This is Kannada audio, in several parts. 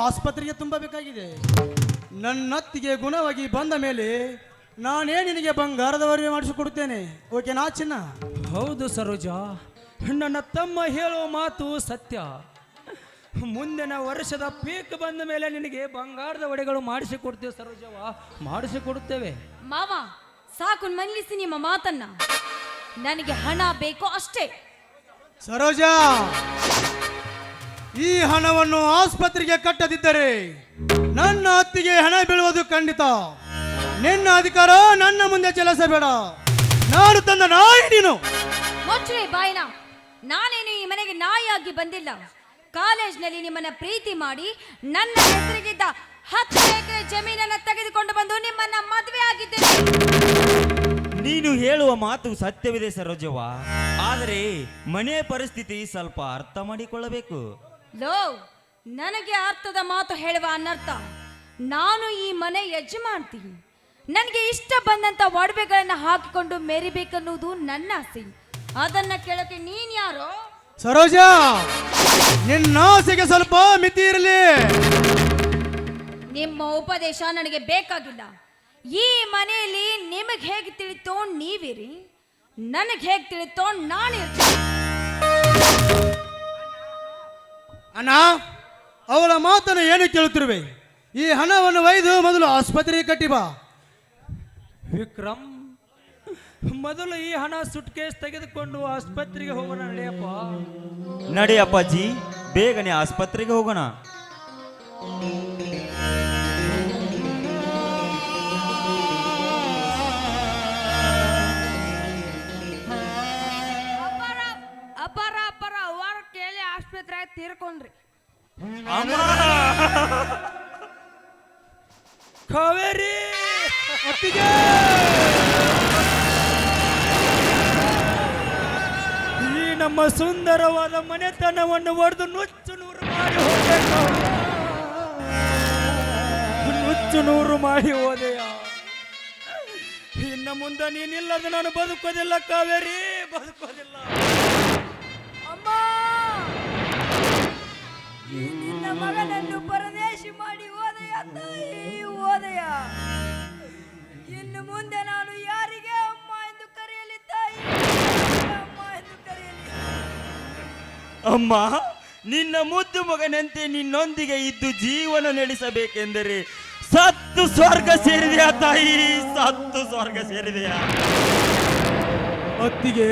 ಆಸ್ಪತ್ರೆಗೆ ತುಂಬಬೇಕಾಗಿದೆ. ನನ್ನತ್ತಿಗೆ ಗುಣವಾಗಿ ಬಂದ ಮೇಲೆ ನಾನೇ ನಿನಗೆ ಬಂಗಾರದ ಒಡವೆ ಮಾಡಿಸಿಕೊಡುತ್ತೇನೆ. ಓಕೆನಾ ಚಿನ್ನ? ಹೌದು ಸರೋಜಾ, ನನ್ನ ತಮ್ಮ ಹೇಳೋ ಮಾತು ಸತ್ಯ. ಮುಂದಿನ ವರ್ಷದ ಪೀಕ್ ಬಂದ ಮೇಲೆ ನಿನಗೆ ಬಂಗಾರದ ಒಡೆಗಳು ಮಾಡಿಸಿಕೊಡ್ತೇವೆ ಸರೋಜವ, ಮಾಡಿಸಿಕೊಡುತ್ತೇವೆ. ಮಾವ ಸಾಕು, ಮನ್ನಿಸಿ ನಿಮ್ಮ ಮಾತನ್ನ. ನನಗೆ ಹಣ ಬೇಕು ಅಷ್ಟೇ. ಸರೋಜಾ, ಈ ಹಣವನ್ನು ಆಸ್ಪತ್ರೆಗೆ ಕಟ್ಟದಿದ್ದರೆ ನನ್ನ ಅತ್ತಿಗೆ ಹಣ ಬೀಳುವುದು ಖಂಡಿತ. ನಿನ್ನ ಅಧಿಕಾರ ನನ್ನ ಮುಂದೆ ಚಲಿಸಬೇಡ. ನಾನು ತಂದ ನಾಯಿ ನೀನು. ಮುಚ್ಚ್ರಿ ಬಾಯಿನ. ನಾನೇನು ಈ ಮನೆಗೆ ನಾಯಿಯಾಗಿ ಬಂದಿಲ್ಲ. ಕಾಲೇಜ್ನಲ್ಲಿ ನಿಮ್ಮನ್ನ ಪ್ರೀತಿ ಮಾಡಿ ನನ್ನ ಹೆಸರಿಗಿದ್ದ 10 ಎಕರೆ ಜಮೀನನ್ನ ತೆಗೆದುಕೊಂಡು ಬಂದು ನಿಮ್ಮನ್ನ ಮದುವೆ ಆಗಿದ್ದೇನೆ. ನೀನು ಹೇಳುವ ಮಾತು ಸತ್ಯವಿದೆ ಸರೋಜವ್ವ, ಆದರೆ ಮನೆಯ ಪರಿಸ್ಥಿತಿ ಸ್ವಲ್ಪ ಅರ್ಥ ಮಾಡಿಕೊಳ್ಳಬೇಕು. ಲೋ, ನನಗೆ ಅರ್ಥದ ಮಾತು ಹೇಳುವ ಅನರ್ಥ. ನಾನು ಈ ಮನೆ ಯಜಮಾನ್ತಿ. ನನಗೆ ಇಷ್ಟ ಬಂದಂತ ಒಡವೆಗಳನ್ನ ಹಾಕಿಕೊಂಡು ಮೆರಿಬೇಕನ್ನುವುದು ನನ್ನ ಆಸೆ. ಅದನ್ನ ಕೇಳಕ್ಕೆ ನೀನ್ ಯಾರೋ? ಸರೋಜಾ, ನಿನ್ನ ಆಸೆಗೆ ಸ್ವಲ್ಪ ಮಿತಿ ಇರಲಿ. ನಿಮ್ಮ ಉಪದೇಶ ನನಗೆ ಬೇಕಾಗಿಲ್ಲ. ಈ ಮನೆಯಲ್ಲಿ ನಿಮಗೆ ಹೇಗೆ ತಿಳಿತೋ ನೀವಿರಿ, ನನಗೆ ಹೇಗೆ ತಿಳಿತೋ ನಾನಿರ್ತೀನಿ. ಅಣ್ಣ, ಅವಳ ಮಾತನ್ನು ಏನು ಕೇಳುತ್ತಿರುವೆ? ಈ ಹಣವನ್ನು ಒಯ್ದು ಮೊದಲು ಆಸ್ಪತ್ರೆಗೆ ಕಟ್ಟಿ ಬಾ. ವಿಕ್ರಮ್, ಮೊದಲು ಈ ಹಣ ಸುಟ್ಕೇಸ್ ತೆಗೆದುಕೊಂಡು ಆಸ್ಪತ್ರೆಗೆ ಹೋಗೋಣ. ನಡೆಯಪ್ಪ. ನಡೆಯಪ್ಪಾಜಿ, ಬೇಗನೆ ಆಸ್ಪತ್ರೆಗೆ ಹೋಗೋಣ. ಅಪಾರ ಅಪಾರ ವಾರ ಕೇಳಿ ಆಸ್ಪತ್ರೆ ತೀರ್ಕೊಂಡ್ರಿ. ಕಾವೇರಿ, ಈ ನಮ್ಮ ಸುಂದರವಾದ ಮನೆತನವನ್ನು ಒಡೆದು ನುಚ್ಚು ನೂರು ಮಾಡಿ ಹೋಗಬೇಕು. ನುಚ್ಚು ನೂರು ಮಾಡಿ ಹೋದೆಯ. ಇನ್ನು ಮುಂದೆ ನೀನಿಲ್ಲದ ನಾನು ಬದುಕೋದಿಲ್ಲ ಕಾವೇರಿ, ಬದುಕೋದಿಲ್ಲ. ಅಮ್ಮ, ನಿನ್ನ ಮಗನನ್ನು ಪರದೇಶಿ ಮಾಡಿ ಹೋದೆಯ ತಾಯಿ, ಹೋದೆಯ. ಇನ್ನು ಮುಂದೆ ನಾನು ಯಾರಿಗೆ ಅಮ್ಮ ಎಂದು ಕರೆಯಲಿ ತಾಯಿ, ಅಮ್ಮ ಎಂದು ಕರೆಯಲಿ? ಅಮ್ಮ, ನಿನ್ನ ಮುದ್ದು ಮಗನಂತೆ ನಿನ್ನೊಂದಿಗೆ ಇದ್ದು ಜೀವನ ನಡೆಸಬೇಕೆಂದರೆ ಸತ್ತು ಸ್ವರ್ಗ ಸೇರಿದೆಯಾ ತಾಯಿ, ಸತ್ತು ಸ್ವರ್ಗ ಸೇರಿದೆಯಾ? ಅತ್ತಿಗೆ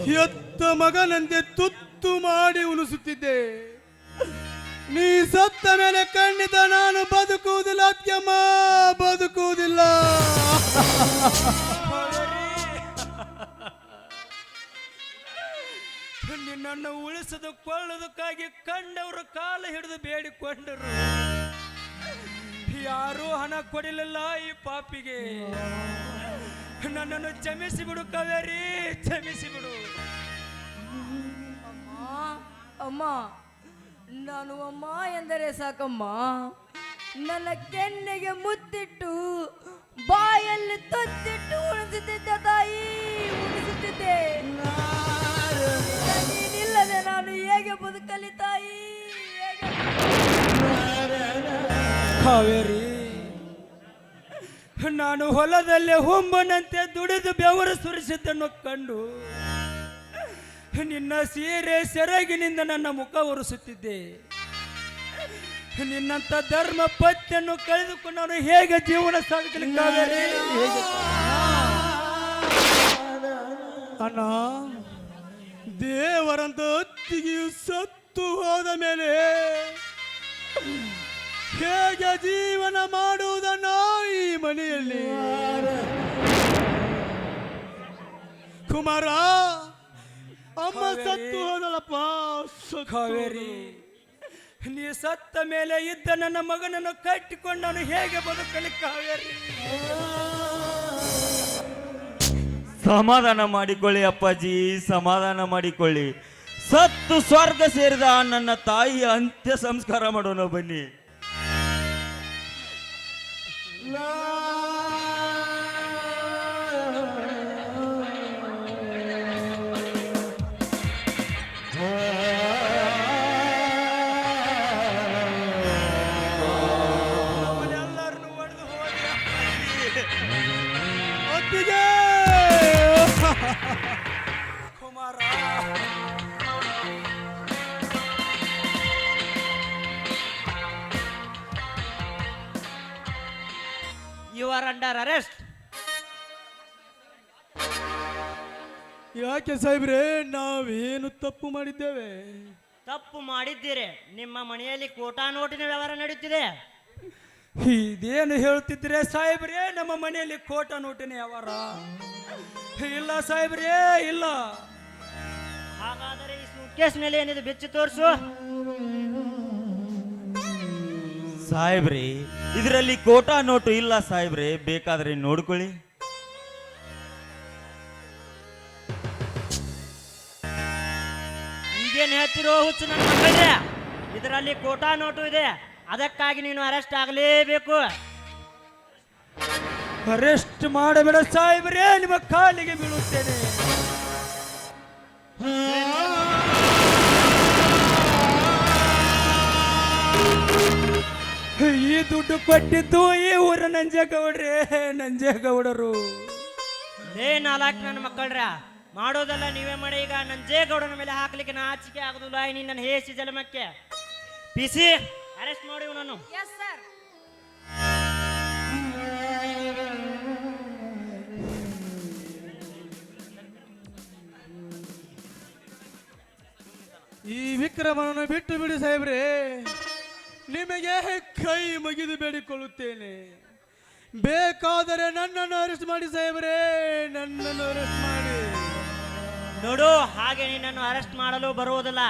ಹೆತ್ತ ಮಗನಂತೆ ತುತ್ತು ಮಾಡಿ ಉಣಿಸುತ್ತಿದ್ದೆ. ನೀ ಸತ್ತ ಮೇಲೆ ಖಂಡಿತ ನಾನು ಬದುಕುವುದಿಲ್ಲ ಅತ್ಯಮ್ಮ, ಬದುಕುವುದಿಲ್ಲ. ನಿನ್ನನ್ನು ಉಳಿಸದು ಕೊಳ್ಳೋದಕ್ಕಾಗಿ ಕಂಡವರು ಕಾಲ ಹಿಡಿದು ಬೇಡಿಕೊಂಡರು. ಯಾರೂ ಹಣ ಕೊಡಲಿಲ್ಲ ಈ ಪಾಪಿಗೆ. ನನ್ನನ್ನು ಕ್ಷಮಿಸಿ ಬಿಡು ಕಾವೇರಿ, ಕ್ಷಮಿಸಿ ಬಿಡು. ಅಮ್ಮ, ನಾನು ಅಮ್ಮ ಎಂದರೆ ಸಾಕಮ್ಮ. ನನ್ನ ಕೆನ್ನೆಗೆ ಮುತ್ತಿಟ್ಟು ಬಾಯಲ್ಲಿ ತೊತ್ತಿಟ್ಟು ಉಳಿಸುತ್ತಿದ್ದ ತಾಯಿ, ಉಳಿಸುತ್ತಿದ್ದೆ. ನೀನಿಲ್ಲದೆ ನಾನು ಹೇಗೆ ಬದುಕಲಿ ತಾಯಿ, ಹೇಗೆ? ಕಾವೇರಿ, ನಾನು ಹೊಲದಲ್ಲಿ ಹುಂಬನಂತೆ ದುಡಿದು ಬೆವರು ಸುರಿಸಿದ್ದನ್ನು ಕಂಡು ನಿನ್ನ ಸೀರೆ ಸೆರಗಿನಿಂದ ನನ್ನ ಮುಖ ಒರೆಸುತ್ತಿದ್ದೆ. ನಿನ್ನಂತ ಧರ್ಮ ಪತ್ನಿಯನ್ನು ಕಳೆದುಕೊಂಡು ನಾನು ಹೇಗೆ ಜೀವನ ಸಾಗಿಸಲಿ ಕಾವೇರಿ, ಹೇಗೆ? ಅಣ್ಣ, ದೇವರಂತ ಅತ್ತಿಗೆಯು ಸತ್ತು ಹೋದ ಮೇಲೆ ಹೇಗೆ ಜೀವನ ಮಾಡುವುದನ್ನ ಈ ಮನೆಯಲ್ಲಿ? ಕುಮಾರ, ಅಮ್ಮ ಸತ್ತು ಹೋದಳಪ್ಪ. ಕಾವೇರಿ, ನೀ ಸತ್ತ ಮೇಲೆ ಇದ್ದ ನನ್ನ ಮಗನನ್ನು ಕಟ್ಟಿಕೊಂಡು ನಾನು ಹೇಗೆ ಬದುಕಲಿ ಕಾವೇರಿ? ಸಮಾಧಾನ ಮಾಡಿಕೊಳ್ಳಿ ಅಪ್ಪಾಜಿ, ಸಮಾಧಾನ ಮಾಡಿಕೊಳ್ಳಿ. ಸತ್ತು ಸ್ವರ್ಗ ಸೇರಿದ ನನ್ನ ತಾಯಿಯ ಅಂತ್ಯ ಸಂಸ್ಕಾರ ಮಾಡೋಣ ಬನ್ನಿ. You are under arrest. ಯಾಕೆ ಸಾಹೇಬ್ರೆ, ನಾವೇನು ತಪ್ಪು ಮಾಡಿದ್ದೇವೆ? ತಪ್ಪು ಮಾಡಿದ್ದೀರಿ. ನಿಮ್ಮ ಮನೆಯಲ್ಲಿ ಕೋಟಾ ನೋಟಿನ ವ್ಯವಹಾರ ನಡೆಯುತ್ತಿದೆ. ಇದೇನು ಹೇಳ್ತಿದ್ರೆ ಸಾಹೇಬ್ರೇ, ನಮ್ಮ ಮನೆಯಲ್ಲಿ ಕೋಟ ನೋಟಿನ ವ್ಯವಹಾರ ಇಲ್ಲ ಸಾಹೇಬ್ರೇ, ಇಲ್ಲ. ಹಾಗಾದರೆ ಈ ಸೂಟ್ಕೇಸ್ ಮೇಲೆ ಏನಿದೆ ಬೆಚ್ಚಿ ತೋರಿಸು. ಸಾಹೇಬ್ರಿ, ಇದರಲ್ಲಿ ಕೋಟಾ ನೋಟು ಇಲ್ಲ ಸಾಹೇಬ್ರೆ, ಬೇಕಾದ್ರೆ ನೋಡ್ಕೊಳ್ಳಿ. ಈಗೇನು ಹೇಳ್ತಿರೋ ಹುಚ್ಚು ನನ್ನ ಮಕ್ಕಳೇ, ಇದರಲ್ಲಿ ಕೋಟಾ ನೋಟು ಇದೆ, ಅದಕ್ಕಾಗಿ ನೀನು ಅರೆಸ್ಟ್ ಆಗಲೇಬೇಕು. ಅರೆಸ್ಟ್ ಮಾಡಬೇಡ ಸಾಹೇಬ್ರೇ, ನಿಮ್ಮ ಕಾಲಿಗೆ ಬೀಳುತ್ತೇನೆ. ಈ ದುಡ್ಡು ಕೊಟ್ಟಿದ್ದು ಈ ಊರ ನಂಜೇಗೌಡರು. ಲೇ ನಾಲ್ಕು ನನ್ನ ಮಕ್ಕಳ್ರ, ಮಾಡೋದಲ್ಲ ನೀವೇ ಮಾಡಿ. ಈಗ ನಂಜೇಗೌಡನ ಮೇಲೆ ಹಾಕ್ಲಿಕ್ಕೆ ನಾಚಿಕೆ ಆಗುದಿಲ್ಲ ನಿನ್ನ ಹೇಸಿ ಜಲಮಕ್ಕೆ. ಪಿಸಿ ಅರೆಸ್ಟ್ ಮಾಡಿ ನಾನು. Yes sir. ಈ ವಿಕ್ರಮನನ್ನು ಬಿಟ್ಟು ಬಿಡಿ ಸಾಹೇಬ್ರೆ, ನಿಮಗೆ ಕೈ ಮುಗಿದು ಬೇಡಿಕೊಳ್ಳುತ್ತೇನೆ. ಬೇಕಾದರೆ ನನ್ನನ್ನು ಅರೆಸ್ಟ್ ಮಾಡಿ ಸಾಹೇಬ್ರೆ, ನನ್ನನ್ನು ಅರೆಸ್ಟ್ ಮಾಡಿ. ನೋಡು, ಹಾಗೆ ನಿನ್ನನ್ನು ಅರೆಸ್ಟ್ ಮಾಡಲು ಬರುವುದಿಲ್ಲ.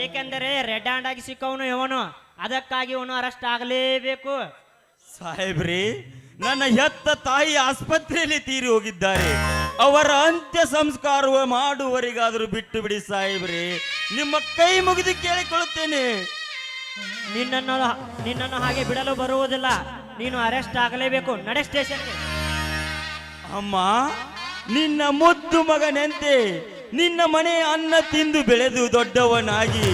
ಏಕೆಂದರೆ ರೆಡ್ ಹ್ಯಾಂಡ್ ಆಗಿ ಸಿಕ್ಕವನು ಇವನು, ಅದಕ್ಕಾಗಿ ಇವನು ಅರೆಸ್ಟ್ ಆಗಲೇಬೇಕು. ಸಾಹೇಬ್ರಿ, ನನ್ನ ಹೆತ್ತ ತಾಯಿ ಆಸ್ಪತ್ರೆಯಲ್ಲಿ ತೀರಿ ಹೋಗಿದ್ದಾರೆ. ಅವರ ಅಂತ್ಯ ಸಂಸ್ಕಾರ ಮಾಡುವವರಿಗಾದರೂ ಬಿಟ್ಟು ಬಿಡಿ ಸಾಹೇಬ್ರಿ, ನಿಮ್ಮ ಕೈ ಮುಗಿದು ಕೇಳಿಕೊಳ್ಳುತ್ತೇನೆ. ನಿನ್ನನ್ನು ಹಾಗೆ ಬಿಡಲು ಬರುವುದಿಲ್ಲ. ನೀನು ಅರೆಸ್ಟ್ ಆಗಲೇಬೇಕು. ನಡೆ ಸ್ಟೇಷನ್ಗೆ. ಅಮ್ಮ, ನಿನ್ನ ಮುದ್ದು ಮಗನಂತೆ ನಿನ್ನ ಮನೆ ಅನ್ನ ತಿಂದು ಬೆಳೆದು ದೊಡ್ಡವನಾಗಿ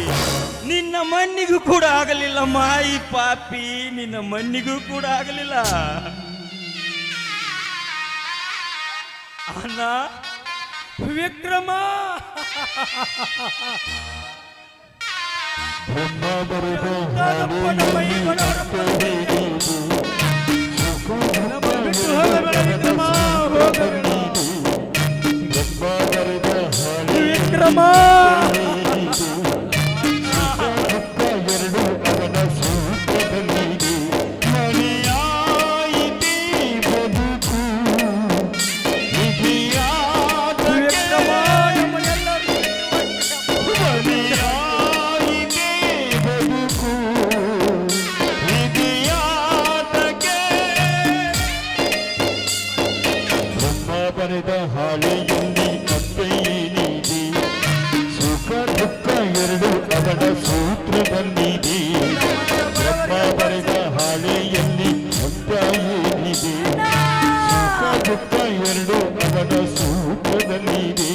ನಿನ್ನ ಮಣ್ಣಿಗೂ ಕೂಡ ಆಗಲಿಲ್ಲಮ್ಮ. ಈ ಪಾಪಿ ನಿನ್ನ ಮಣ್ಣಿಗೂ ಕೂಡ ಆಗಲಿಲ್ಲ. ಅಣ್ಣ ವಿಕ್ರಮ, ನಮ್ಮನ್ನು ಬಿಟ್ಟು ಹೋಗಬೇಡ ವಿಕ್ರಮ, ಹೋಗಬೇಡ. ವಿಕ್ರಮ, ಬರೆದ ಹಾಳೆಯಲ್ಲಿ ಅಪ್ಪೇನಿದೆ, ಸುಖ ದುಃಖ ಎರಡು ಅವನ ಸೂತ್ರದಲ್ಲಿದೆ. ಬ್ರಹ್ಮ ಬರೆದ ಹಾಳೆಯಲ್ಲಿ ಅಪ್ಪೇನಿದೆ, ಸುಖ ದುಃಖ ಎರಡು ಅವನ ಸೂತ್ರದಲ್ಲಿದೆ.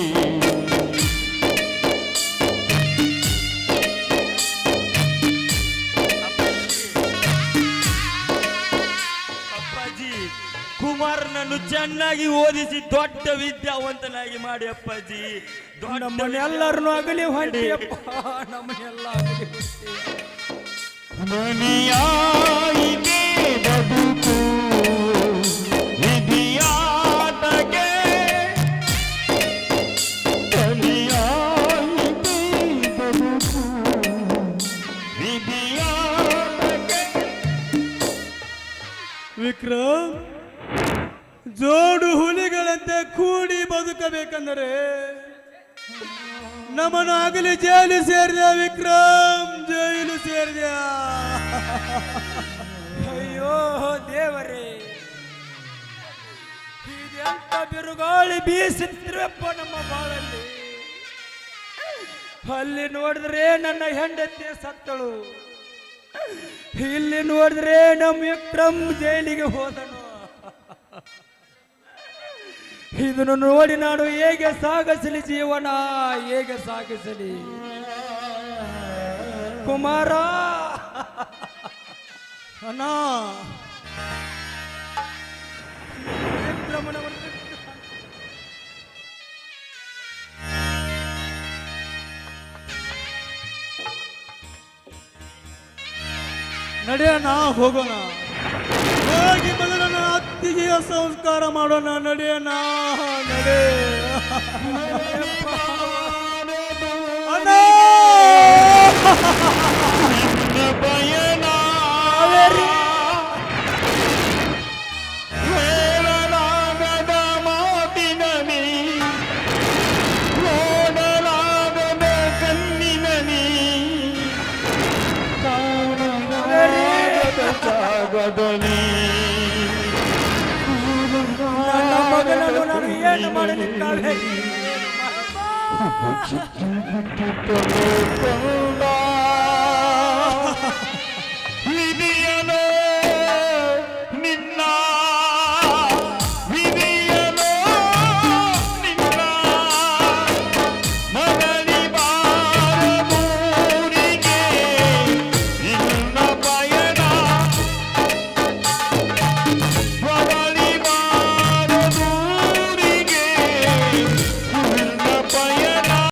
ಅಪ್ಪಾಜಿ, ಕುಮಾರನನ್ನು ಚೆನ್ನಾಗಿ ಓದಿಸಿ ದೊಡ್ಡ ವಿದ್ಯಾವಂತನಾಗಿ ಮಾಡಿ ಅಪ್ಪಾಜಿ. ನಮ್ಮನ್ನೆಲ್ಲರನ್ನು ಅಗಲಿ ಹೊಂಟಿಯಪ್ಪ, ನಮ್ಮನ್ನೆಲ್ಲ ಅಗಲಿ ಹೊಂಟಿ. ಮನೆಯಾಯಿತೆ ಬದುಕು ವಿಧಿಯಾಟಕ್ಕೆ, ಮನೆಯಾಯಿತೆ ಬದುಕು ವಿಧಿಯಾಟಕ್ಕೆ. ವಿಕ್ರಮ್, ಜೋಡು ಹುಲಿಗಳಂತೆ ಕೂಡಿ ಬದುಕಬೇಕೆಂದರೆ ನಮ್ಮನ್ನು ಆಗಲಿ ಜೈಲು ಸೇರಿದ ವಿಕ್ರಮ್, ಜೈಲು ಸೇರಿದ. ಅಯ್ಯೋ ದೇವರೇ, ಇದೆಂತ ಬಿರುಗಾಳಿ ಬೀಸುತ್ತಿರಪ್ಪ ನಮ್ಮ ಬಾಳಲ್ಲಿ. ಅಲ್ಲಿ ನೋಡಿದ್ರೆ ನನ್ನ ಹೆಂಡತಿ ಸತ್ತಳು, ಇಲ್ಲಿ ನೋಡಿದ್ರೆ ನಮ್ಮ ವಿಕ್ರಮ್ ಜೈಲಿಗೆ ಹೋದನು. ಇದನ್ನು ನೋಡಿ ನಾನು ಹೇಗೆ ಸಾಗಿಸಲಿ ಜೀವನ, ಹೇಗೆ ಸಾಗಿಸಲಿ ಕುಮಾರ? ಅಣ್ಣ, ವಿಕ್ರಮನವನ್ನು ನಡೆಯೋಣ, ಹೋಗೋಣ. ಹೋಗಿ ಮೊದಲು ನನ್ನ ಅತ್ತಿಗೆ ಅತ್ತಿಗೆಯ ಸಂಸ್ಕಾರ ಮಾಡೋಣ ನಡೆಯೋಣ ನಡೆ ಅಣ್ಣ! ಪಯಣ ಹೇಳಲಾಗದ ಮಾತಿನನಿ ನೋಡಲಾಗದ ಕಣ್ಣಿನನಿ ಕಾಣಲಾಗದ ಜಾಗದಲ್ಲಿ ನನ್ನ ಮಗನನ್ನು ನಾನು ಏನು ಮಾಡಲಿಕ್ಕಾಗಲಿ? ಕಂಡ